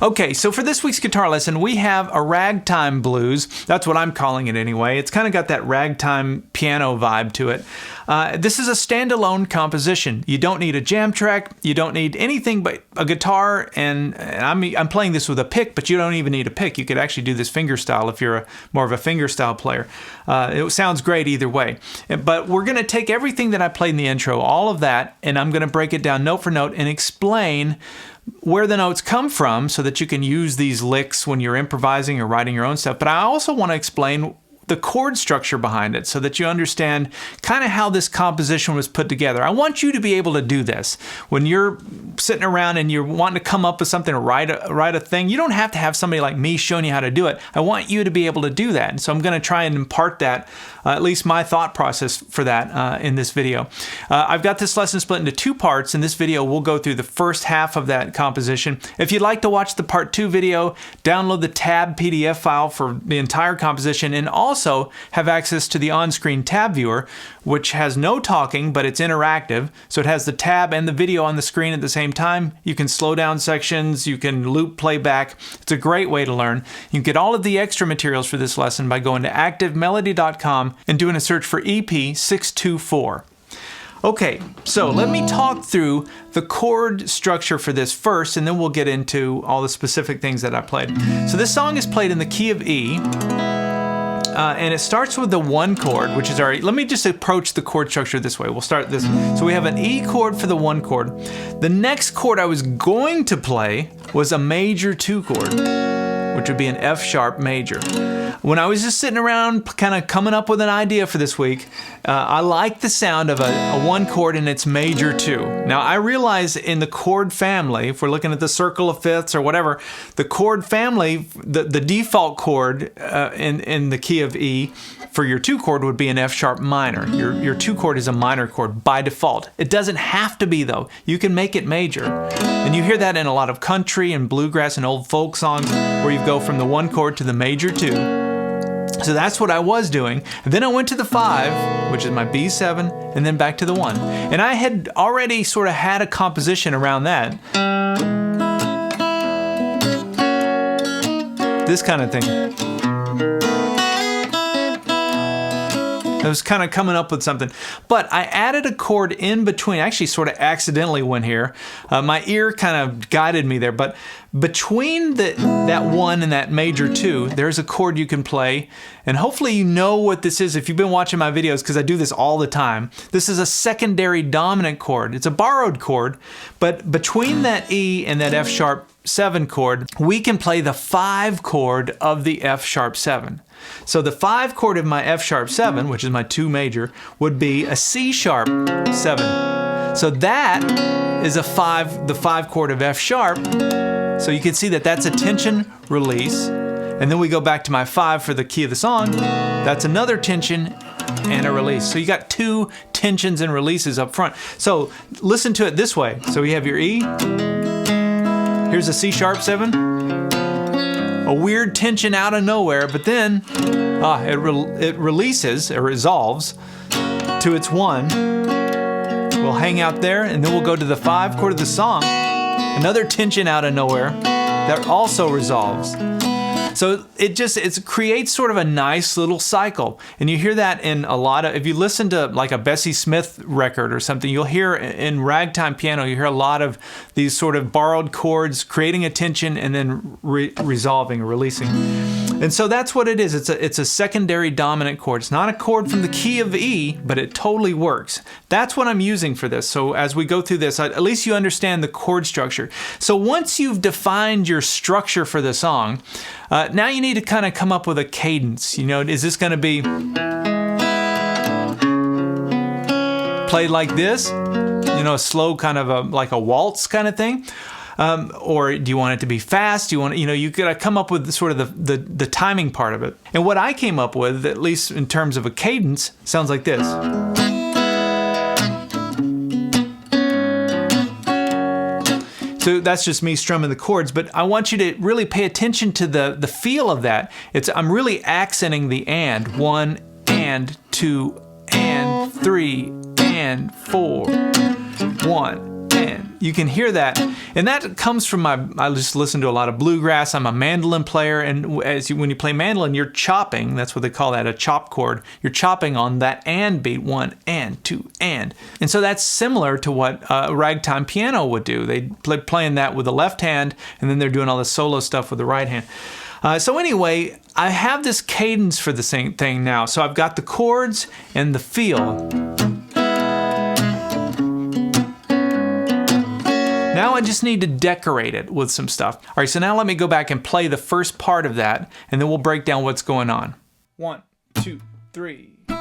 Okay, so for this week's guitar lesson, we have a Ragtime Blues. That's what I'm calling it anyway. It's kind of got that ragtime piano vibe to it. This is a standalone composition. You don't need a jam track. You don't need anything but a guitar, and I'm playing this with a pick, but you don't even need a pick. You could actually do this fingerstyle if you're more of a fingerstyle player. It sounds great either way. But we're going to take everything that I played in the intro, all of that, and I'm going to break it down note for note and explain where the notes come from so that you can use these licks when you're improvising or writing your own stuff. But I also want to explain the chord structure behind it so that you understand kind of how this composition was put together. I want you to be able to do this. When you're sitting around and you're wanting to come up with something or write a thing, you don't have to have somebody like me showing you how to do it. I want you to be able to do that. And so I'm going to try and impart that, at least my thought process for that in this video. I've got this lesson split into two parts. In this video, we'll go through the first half of that composition. If you'd like to watch the part 2 video, download the tab PDF file for the entire composition, and also have access to the on-screen tab viewer, which has no talking, but it's interactive. So it has the tab and the video on the screen at the same time. You can slow down sections, you can loop playback. It's a great way to learn. You can get all of the extra materials for this lesson by going to activemelody.com and doing a search for EP624. Okay, so let me talk through the chord structure for this first, and then we'll get into all the specific things that I played. So this song is played in the key of E. And it starts with the 1 chord, which is let me just approach the chord structure this way. We'll start this. So we have an E chord for the 1 chord. The next chord I was going to play was a major 2 chord, which would be an F sharp major. When I was just sitting around kind of coming up with an idea for this week, I like the sound of a 1 chord in its major 2. Now I realize in the chord family, if we're looking at the circle of fifths or whatever, the chord family, the default chord in the key of E for your 2 chord would be an F sharp minor. Your 2 chord is a minor chord by default. It doesn't have to be though. You can make it major. And you hear that in a lot of country and bluegrass and old folk songs where you go from the 1 chord to the major 2. So that's what I was doing. And then I went to the 5, which is my B7, and then back to the 1. And I had already sort of had a composition around that. This kind of thing. I was kind of coming up with something. But I added a chord in between. I actually sort of accidentally went here. My ear kind of guided me there. But between that 1 and that major 2, there's a chord you can play. And hopefully you know what this is if you've been watching my videos, because I do this all the time. This is a secondary dominant chord. It's a borrowed chord. But between that E and that F sharp 7 chord, we can play the 5 chord of the F sharp 7. So the 5 chord of my F sharp 7, which is my 2 major, would be a C sharp 7. So that is the 5 chord of F sharp. So you can see that that's a tension release. And then we go back to my 5 for the key of the song. That's another tension and a release. So you got 2 tensions and releases up front. So listen to it this way. So we have your E. Here's a C sharp 7. A weird tension out of nowhere, but then it releases, it resolves to its 1. We'll hang out there, and then we'll go to the 5 chord of the song. Another tension out of nowhere that also resolves. So it creates sort of a nice little cycle. And you hear that in a lot of, if you listen to like a Bessie Smith record or something, you'll hear in ragtime piano, you hear a lot of these sort of borrowed chords creating a tension and then resolving or releasing. And so that's what it is. It's a secondary dominant chord. It's not a chord from the key of E, but it totally works. That's what I'm using for this. So as we go through this, at least you understand the chord structure. So once you've defined your structure for the song, now you need to kind of come up with a cadence. You know, is this going to be played like this? You know, a slow kind of like a waltz kind of thing? Or do you want it to be fast? You got to come up with sort of the timing part of it. And what I came up with, at least in terms of a cadence, sounds like this. So that's just me strumming the chords, but I want you to really pay attention to the feel of that. I'm really accenting the and. 1 and 2 and 3 and 4. 1 and you can hear that. And that comes from I just listen to a lot of bluegrass. I'm a mandolin player, and when you play mandolin, you're chopping. That's what they call that, a chop chord. You're chopping on that and beat, 1 and 2 and. And so that's similar to what a ragtime piano would do. They playing that with the left hand, and then they're doing all the solo stuff with the right hand. So anyway, I have this cadence for the same thing now. So I've got the chords and the feel. Now I just need to decorate it with some stuff. All right, so now let me go back and play the first part of that, and then we'll break down what's going on. 1, 2, 3. All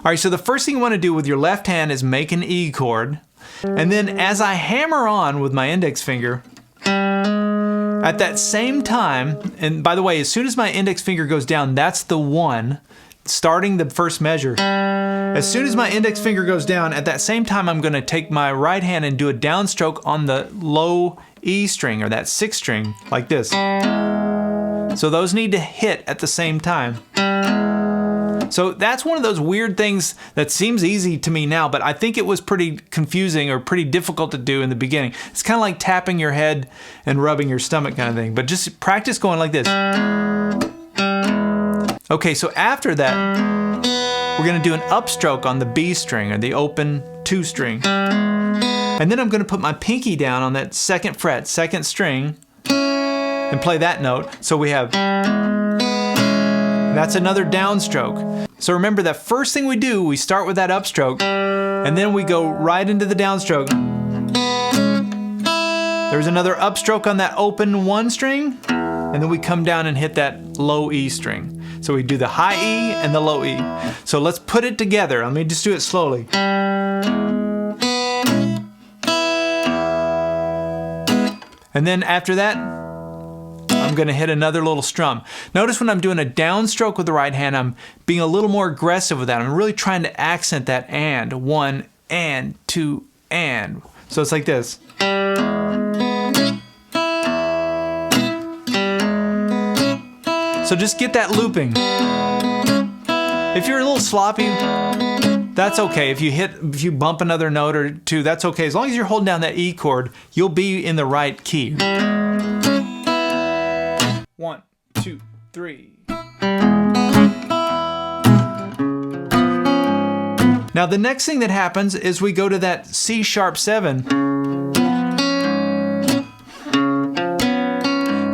right, so the first thing you want to do with your left hand is make an E chord. And then as I hammer on with my index finger, at that same time, and by the way, as soon as my index finger goes down, that's the 1, starting the first measure. As soon as my index finger goes down, at that same time, I'm going to take my right hand and do a downstroke on the low E string, or that 6th string, like this. So those need to hit at the same time. So that's one of those weird things that seems easy to me now, but I think it was pretty confusing or pretty difficult to do in the beginning. It's kind of like tapping your head and rubbing your stomach kind of thing, but just practice going like this. Okay, so after that, we're going to do an upstroke on the B string, or the open 2 string. And then I'm going to put my pinky down on that 2nd fret, 2nd string, and play that note. So we have, that's another downstroke. So remember, that first thing we do, we start with that upstroke, and then we go right into the downstroke. There's another upstroke on that open 1 string, and then we come down and hit that low E string. So we do the high E and the low E. So let's put it together. Let me just do it slowly. And then after that, I'm going to hit another little strum. Notice when I'm doing a downstroke with the right hand, I'm being a little more aggressive with that. I'm really trying to accent that and. 1 and 2 and. So it's like this. So just get that looping. If you're a little sloppy, that's okay. If you bump another note or two, that's okay. As long as you're holding down that E chord, you'll be in the right key. 1, 2, 3. Now the next thing that happens is we go to that C#7.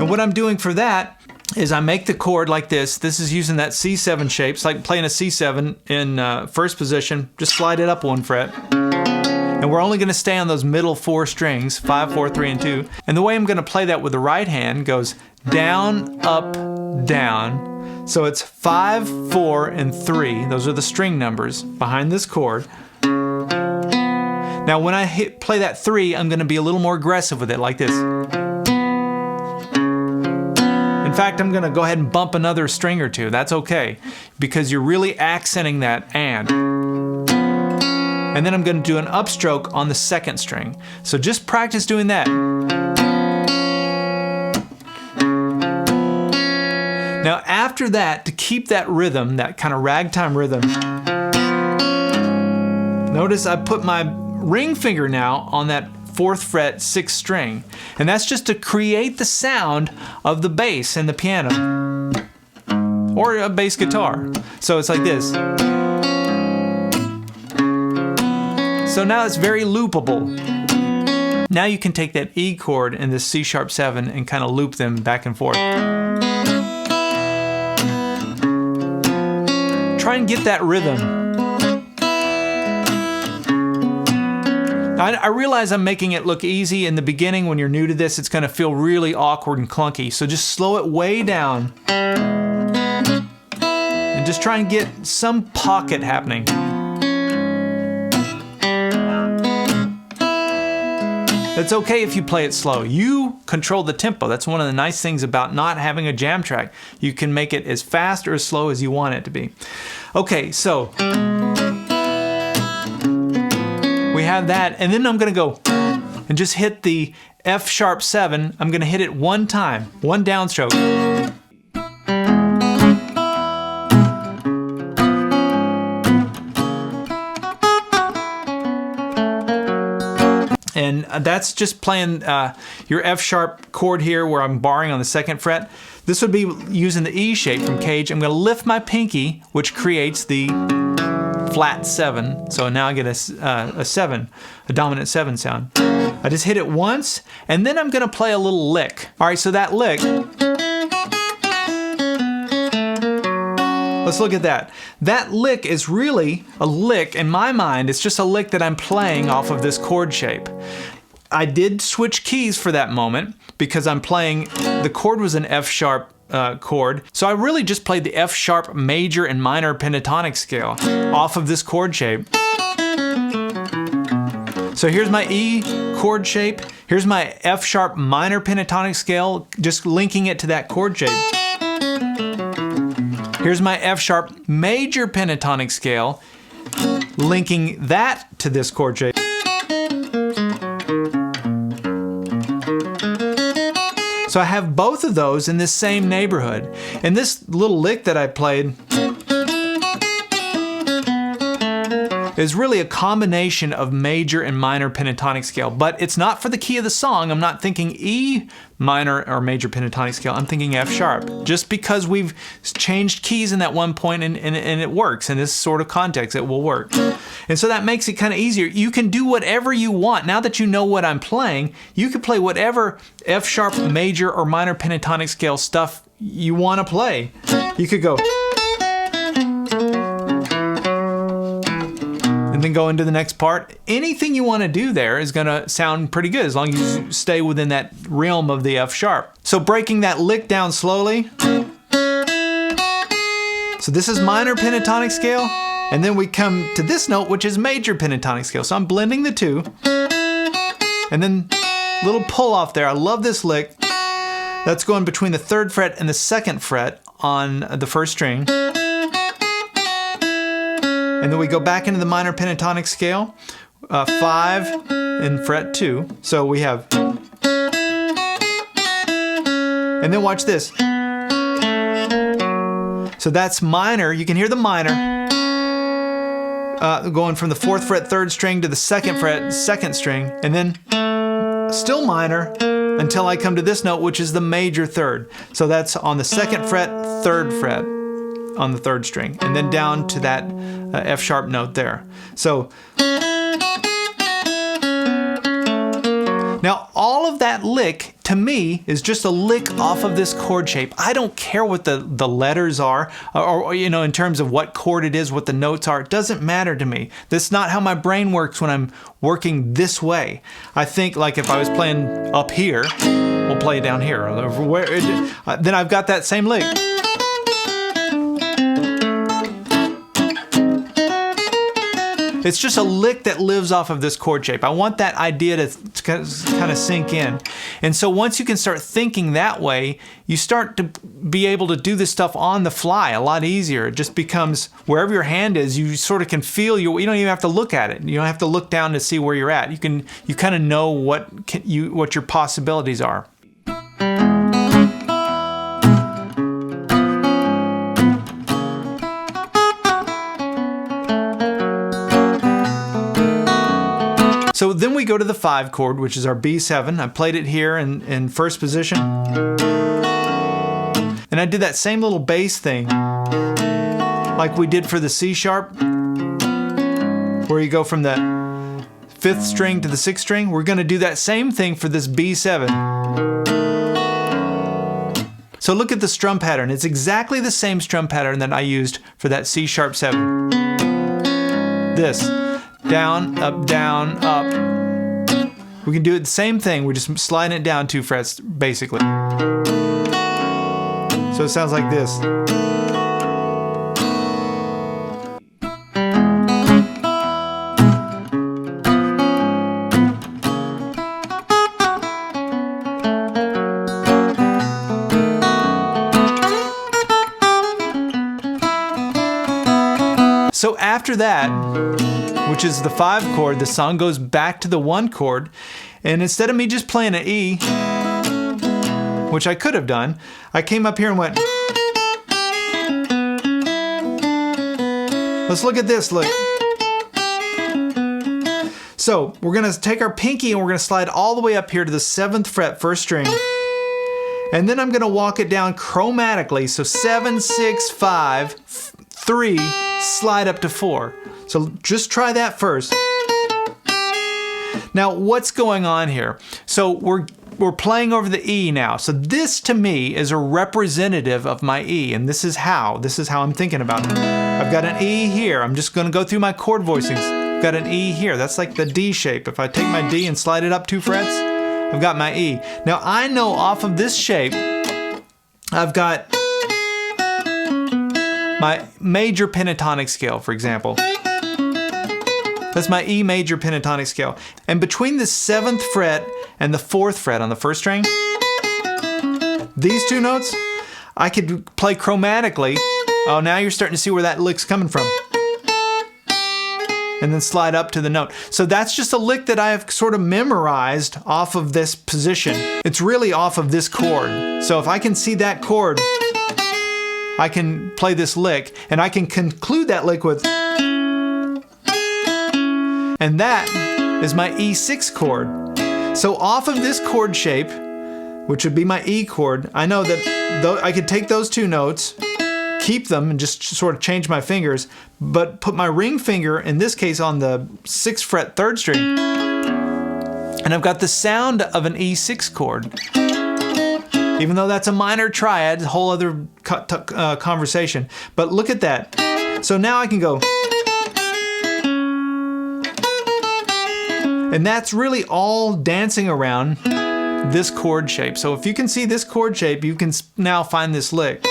And what I'm doing for that is I make the chord like this. This is using that C7 shape. It's like playing a C7 in first position. Just slide it up 1 fret. And we're only going to stay on those middle 4 strings, 5, 4, 3, and 2. And the way I'm going to play that with the right hand goes down, up, down. So it's 5, 4, and 3. Those are the string numbers behind this chord. Now when I play that 3, I'm going to be a little more aggressive with it, like this. In fact, I'm going to go ahead and bump another string or 2. That's okay, because you're really accenting that and. And then I'm going to do an upstroke on the 2nd string. So just practice doing that. Now after that, to keep that rhythm, that kind of ragtime rhythm, notice I put my ring finger now on that 4th fret 6th string, and that's just to create the sound of the bass in the piano or a bass guitar. So it's like this. So now it's very loopable. Now you can take that E chord and this C#7 and kind of loop them back and forth. Try and get that rhythm. I realize I'm making it look easy in the beginning. When you're new to this, it's going to feel really awkward and clunky. So just slow it way down. And just try and get some pocket happening. It's okay if you play it slow. You control the tempo. That's one of the nice things about not having a jam track. You can make it as fast or as slow as you want it to be. Okay, so we have that, and then I'm going to go and just hit the F#7. I'm going to hit it 1 time, 1 downstroke. And that's just playing your F sharp chord here where I'm barring on the 2nd fret. This would be using the E shape from Cage. I'm going to lift my pinky, which creates the flat 7. So now I get a 7, a dominant 7 sound. I just hit it once, and then I'm going to play a little lick. All right, so that lick, let's look at that. That lick is really a lick in my mind. It's just a lick that I'm playing off of this chord shape. I did switch keys for that moment because I'm playing, the chord was an F sharp chord. So I really just played the F sharp major and minor pentatonic scale off of this chord shape. So here's my E chord shape. Here's my F sharp minor pentatonic scale, just linking it to that chord shape. Here's my F sharp major pentatonic scale, linking that to this chord shape. So I have both of those in this same neighborhood. And this little lick that I played is really a combination of major and minor pentatonic scale, but it's not for the key of the song. I'm not thinking E minor or major pentatonic scale. I'm thinking F sharp, just because we've changed keys in that one point and it works. In this sort of context, it will work. And so that makes it kind of easier. You can do whatever you want. Now that you know what I'm playing, you can play whatever F sharp major or minor pentatonic scale stuff you want to play. You could go and then go into the next part. Anything you want to do there is going to sound pretty good as long as you stay within that realm of the F sharp. So breaking that lick down slowly. So this is minor pentatonic scale, and then we come to this note, which is major pentatonic scale. So I'm blending the two, and then little pull off there. I love this lick. That's going between the 3rd fret and the 2nd fret on the 1st string. And then we go back into the minor pentatonic scale, 5 and fret 2. So we have, and then watch this. So that's minor. You can hear the minor going from the 4th fret 3rd string to the 2nd fret 2nd string, and then still minor until I come to this note, which is the major 3rd. So that's on the 2nd fret, 3rd fret on the 3rd string, and then down to that F sharp note there. So now all of that lick to me is just a lick off of this chord shape. I don't care what the letters are or you know, in terms of what chord it is, what the notes are. It doesn't matter to me. That's not how my brain works when I'm working this way. I think like if I was playing up here, we'll play down here. Then I've got that same lick. It's just a lick that lives off of this chord shape. I want that idea to kind of sink in. And so once you can start thinking that way, you start to be able to do this stuff on the fly a lot easier. It just becomes wherever your hand is, you sort of can feel you don't even have to look at it. You don't have to look down to see where you're at. You kind of know what your possibilities are. So then we go to the 5 chord, which is our B7. I played it here in first position. And I did that same little bass thing like we did for the C sharp, where you go from the 5th string to the 6th string. We're going to do that same thing for this B7. So look at the strum pattern. It's exactly the same strum pattern that I used for that C sharp 7. This. Down, up, up. We can do it the same thing. We're just sliding it down 2 frets, basically. So it sounds like this. So after that, which is the 5 chord, the song goes back to the 1 chord, and instead of me just playing an E, which I could have done, I came up here and went. Let's look at this, look. So we're gonna take our pinky and we're gonna slide all the way up here to the 7th fret, 1st string. And then I'm gonna walk it down chromatically. So 7, 6, 5, 3, slide up to 4. So just try that first. Now what's going on here? So we're playing over the E now. So this to me is a representative of my E, and this is how I'm thinking about it. I've got an E here. I'm just gonna go through my chord voicings. I've got an E here. That's like the D shape. If I take my D and slide it up 2 frets, I've got my E. Now I know off of this shape, I've got my major pentatonic scale, for example. That's my E major pentatonic scale. And between the 7th fret and the 4th fret on the 1st string, these 2 notes, I could play chromatically. Oh, now you're starting to see where that lick's coming from. And then slide up to the note. So that's just a lick that I have sort of memorized off of this position. It's really off of this chord. So if I can see that chord, I can play this lick, and I can conclude that lick with, and that is my E6 chord. So off of this chord shape, which would be my E chord, I know that I could take those 2 notes, keep them and just sort of change my fingers, but put my ring finger, in this case on the 6th fret 3rd string, and I've got the sound of an E6 chord. Even though that's a minor triad, a whole other conversation. But look at that. So now I can go, and that's really all dancing around this chord shape. So if you can see this chord shape, you can now find this lick.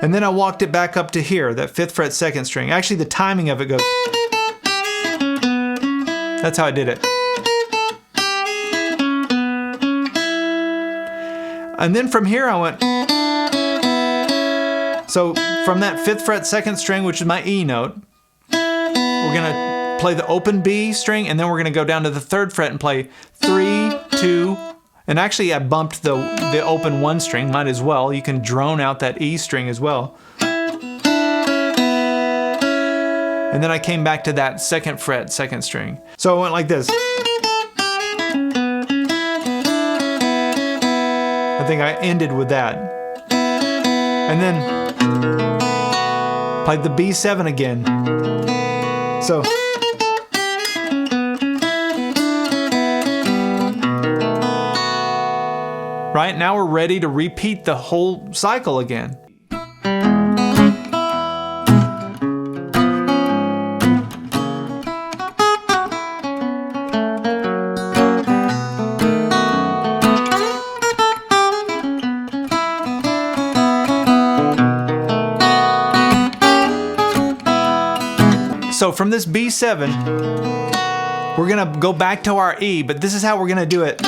And then I walked it back up to here, that 5th fret 2nd string. Actually, the timing of it goes. That's how I did it. And then from here I went. So from that 5th fret 2nd string, which is my E note, we're gonna play the open B string, and then we're gonna go down to the 3rd fret and play 3, 2, and actually I bumped the open 1 string, might as well. You can drone out that E string as well. And then I came back to that 2nd fret 2nd string. So I went like this. I think I ended with that. And then played the B7 again. So right now we're ready to repeat the whole cycle again. So from this B7, we're gonna go back to our E, but this is how we're gonna do it.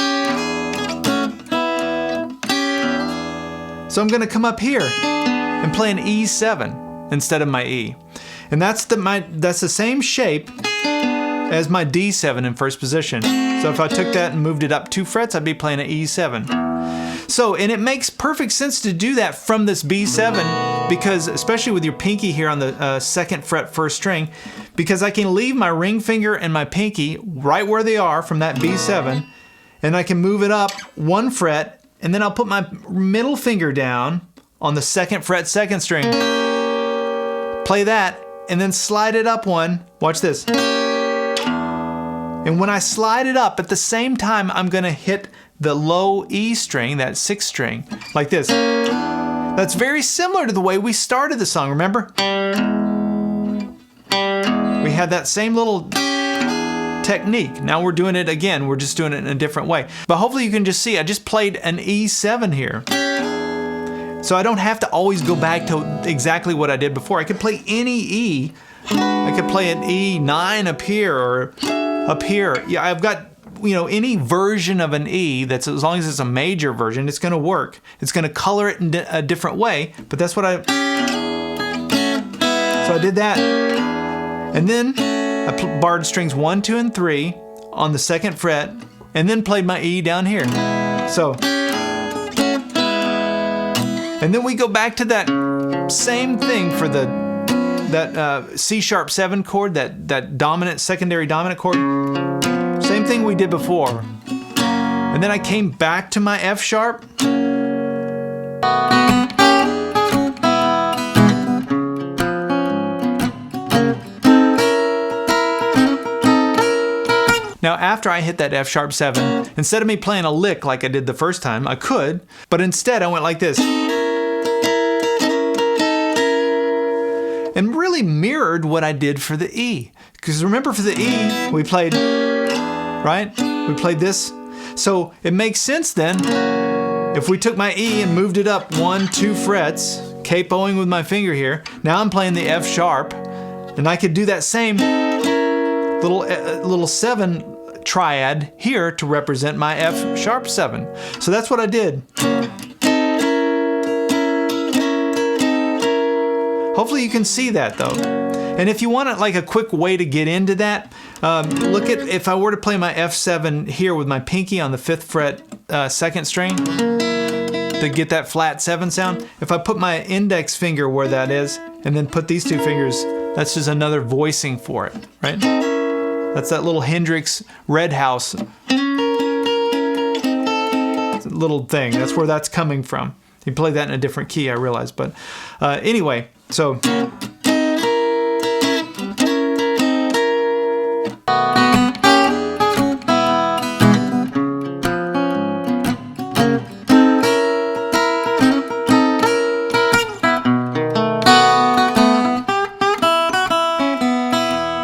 So I'm gonna come up here and play an E7 instead of my E. And that's the same shape as my D7 in 1st position. So if I took that and moved it up 2 frets, I'd be playing an E7. So, and it makes perfect sense to do that from this B7, because especially with your pinky here on the 2nd fret 1st string, because I can leave my ring finger and my pinky right where they are from that B7, and I can move it up 1 fret, and then I'll put my middle finger down on the 2nd fret 2nd string, play that, and then slide it up 1. Watch this. And when I slide it up, at the same time, I'm gonna hit the low E string, that 6th string, like this. That's very similar to the way we started the song, remember? We had that same little technique. Now we're doing it again. We're just doing it in a different way. But hopefully you can just see, I just played an E7 here. So I don't have to always go back to exactly what I did before. I could play any E. I could play an E9 up here or up here. Yeah, I've got, you know, any version of an E that's, as long as it's a major version, it's gonna work. It's gonna color it in a different way, but that's what so I did that. And then I barred strings 1, 2, and 3 on the 2nd fret, and then played my E down here. So, and then we go back to that same thing for the that C sharp 7 chord, that dominant, secondary dominant chord. Same thing we did before. And then I came back to my F sharp. Now, after I hit that F sharp 7, instead of me playing a lick like I did the first time, I could, but instead I went like this. And really mirrored what I did for the E. Because remember, for the E, we played, right? We played this. So it makes sense then, if we took my E and moved it up 1, 2 frets, capoing with my finger here, now I'm playing the F sharp, and I could do that same little 7 triad here to represent my F sharp 7. So that's what I did. Hopefully you can see that though. And if you want like a quick way to get into that, look at, if I were to play my F7 here with my pinky on the 5th fret 2nd string to get that flat 7 sound, if I put my index finger where that is and then put these 2 fingers, that's just another voicing for it, right? That's that little Hendrix Red House little thing. That's where that's coming from. You play that in a different key, I realize, but anyway, so.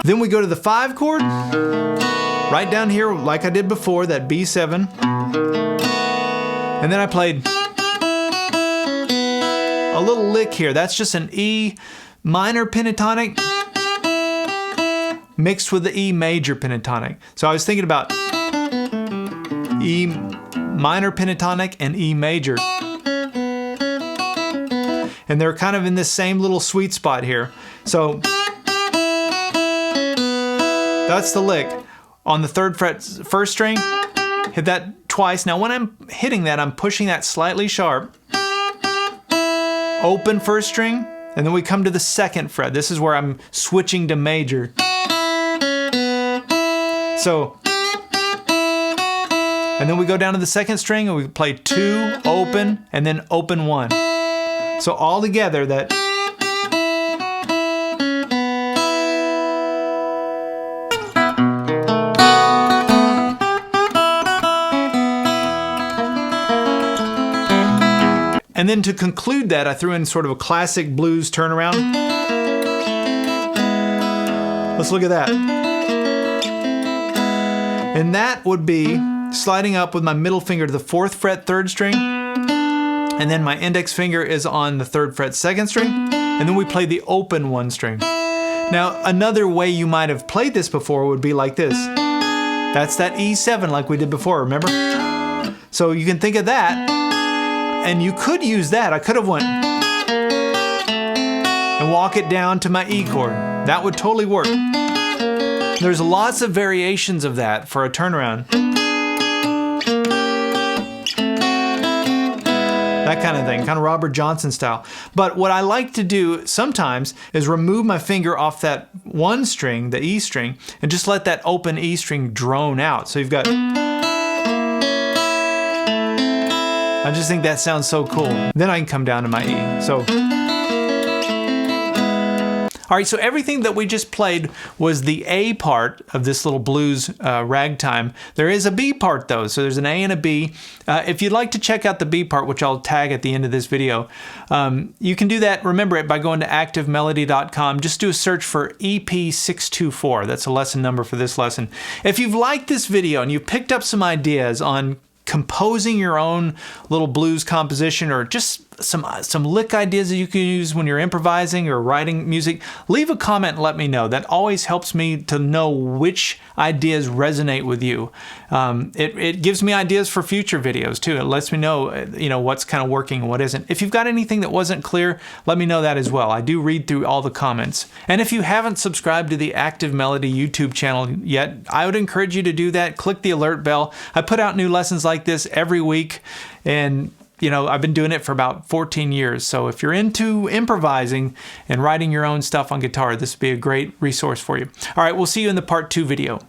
Then we go to the 5 chord, right down here like I did before, that B7. And then I played a little lick here. That's just an E minor pentatonic mixed with the E major pentatonic. So I was thinking about E minor pentatonic and E major. And they're kind of in this same little sweet spot here. So that's the lick. On the 3rd fret 1st string, hit that twice. Now when I'm hitting that, I'm pushing that slightly sharp. Open 1st string, and then we come to the 2nd fret. This is where I'm switching to major. So, and then we go down to the 2nd string and we play 2, open, and then open 1. So all together that. And then to conclude that, I threw in sort of a classic blues turnaround. Let's look at that. And that would be sliding up with my middle finger to the 4th fret 3rd string. And then my index finger is on the 3rd fret 2nd string. And then we play the open 1 string. Now, another way you might have played this before would be like this. That's that E7 like we did before, remember? So you can think of that. And you could use that. I could have went and walk it down to my E chord. That would totally work. There's lots of variations of that for a turnaround. That kind of thing, kind of Robert Johnson style. But what I like to do sometimes is remove my finger off that 1 string, the E string, and just let that open E string drone out. So you've got. I just think that sounds so cool. Then I can come down to my E. So, all right, so everything that we just played was the A part of this little blues ragtime. There is a B part though, so there's an A and a B. If you'd like to check out the B part, which I'll tag at the end of this video, you can do that, remember it, by going to activemelody.com. Just do a search for EP624. That's a lesson number for this lesson. If you've liked this video and you've picked up some ideas on composing your own little blues composition, or just some lick ideas that you can use when you're improvising or writing music, leave a comment and let me know. That always helps me to know which ideas resonate with you. It gives me ideas for future videos too. It lets me know, what's kind of working and what isn't. If you've got anything that wasn't clear, let me know that as well. I do read through all the comments. And if you haven't subscribed to the Active Melody YouTube channel yet, I would encourage you to do that. Click the alert bell. I put out new lessons like this every week, and you know, I've been doing it for about 14 years. So if you're into improvising and writing your own stuff on guitar, this would be a great resource for you. All right, we'll see you in the part 2 video.